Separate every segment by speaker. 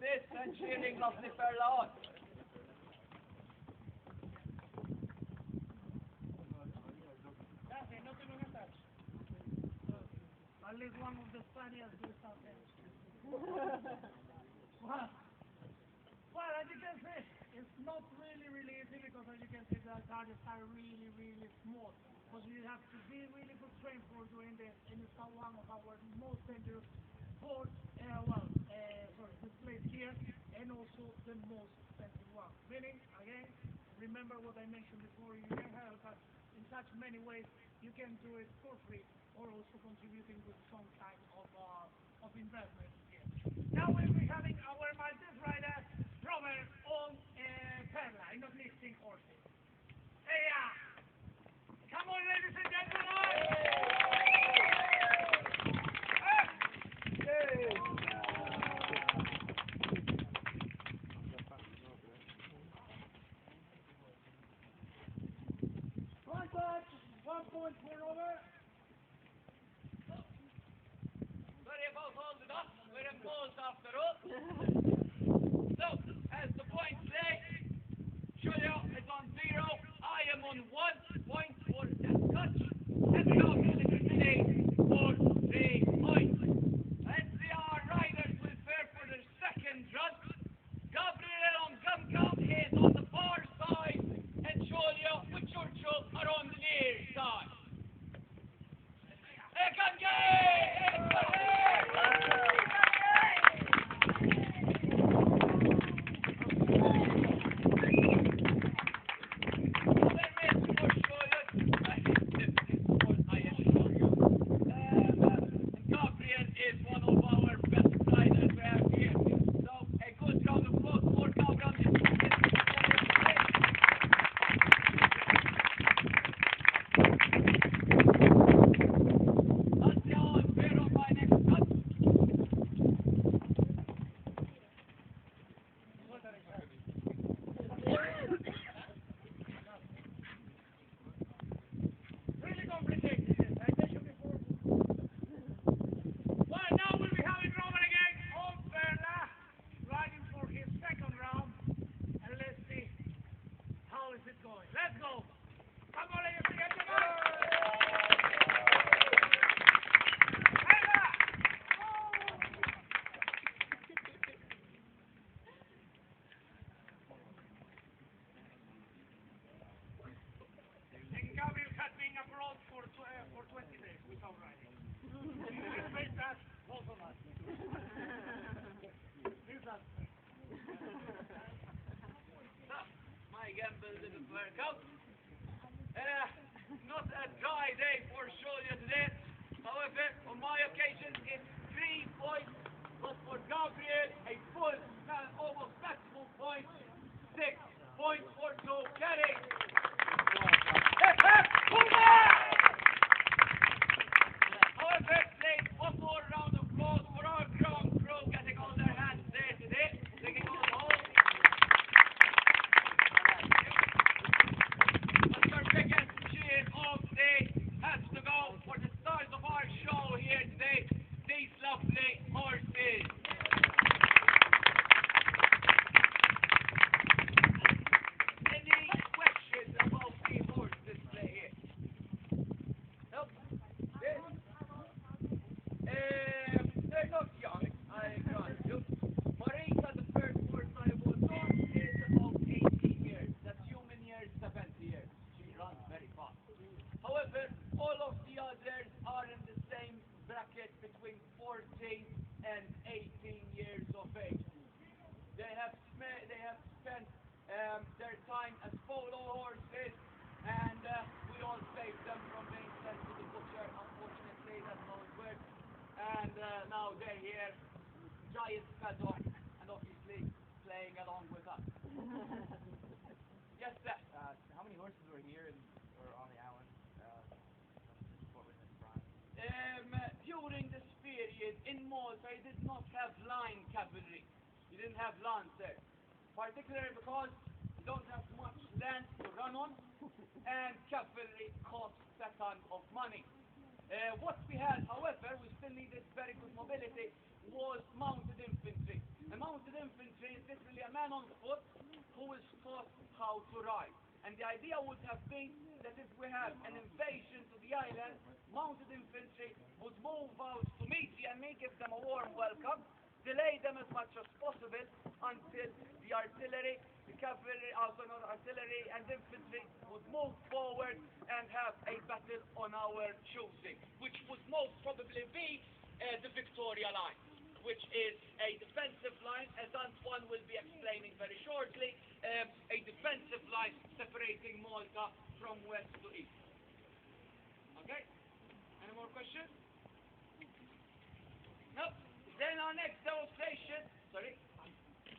Speaker 1: horses and cheering lovely fella on.
Speaker 2: At least one of the Spaniards do something. Well, as you can see, it's not really easy because as you can see the targets are really small. Because you have to be really good trained for doing this, and it's not one of our most dangerous sports, displays here, and also the most expensive one. Meaning, again, remember what I mentioned before, you can help us in such many ways. You can do it for free or also contributing with some kind of investment here. Now we'll be having our Maltese rider, Robert, on Perla, in not listing horses. Hey, come on, ladies and gentlemen! 1 point for Robert.
Speaker 1: Sorry about holding up. We're in balls after all. So, as the points say, Julio is on 0. I am on 1 point for that touch. And we are going to today for 3 points. As the riders will fare for their second run. Gabriel on Gum is on the far side, and Julio with Churchill are on the near side. Let's go! Come on, ladies and gentlemen! And Gabriel has been abroad for 20 days without riding. Respect that, both of us. Disaster. My gamble didn't work out. Not a dry day for Julia today. However, on my occasion, it's 3 points. But for Gabriel, a full, almost maximum point. 6 points for Joe Kelly. However, let's one more round of applause for our ground crew getting all their hands there today. Taking all the holes. Of the has to go for the stars of our show here today, these lovely horses. Any questions about the horse display here? Nope. Yes. They're not young, I grant you. Marita, the first horse I was on, is about 18 years. That's human years, 70 years. She runs very fast. However, all of the others are in the same bracket between 14 and 18 years of age. They have spent their time as polo horses, and we all saved them from being sent to the butcher. Unfortunately, that's how it works. And now they're here, giant paddock, and obviously playing along with us. Yes, sir.
Speaker 3: How many horses were here or on the island?
Speaker 1: During this period in Malta, you did not have line cavalry. You didn't have lancers, particularly because you don't have much land to run on, and cavalry costs a ton of money. What we had, however, we still needed very good mobility, was mounted infantry. And mounted infantry a man on foot who is taught how to ride. And the idea would have been that if we have an invasion to the island, mounted infantry would move out to meet the enemy, give them a warm welcome, delay them as much as possible until the artillery, the cavalry, also not artillery, and infantry would move forward and have a battle on our choosing, which would most probably be the Victoria Line, which is a defensive line, as Antoine will be explaining very shortly, a defensive line separating Malta from west to east. Okay? Any more questions? No? Then our next demonstration,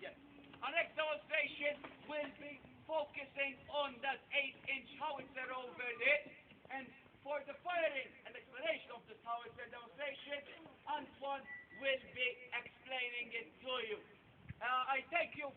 Speaker 1: yes, our next demonstration will be focusing on that 8-inch howitzer over there, and for the firing and explanation of this howitzer demonstration, Antoine will be explaining it to you. I thank you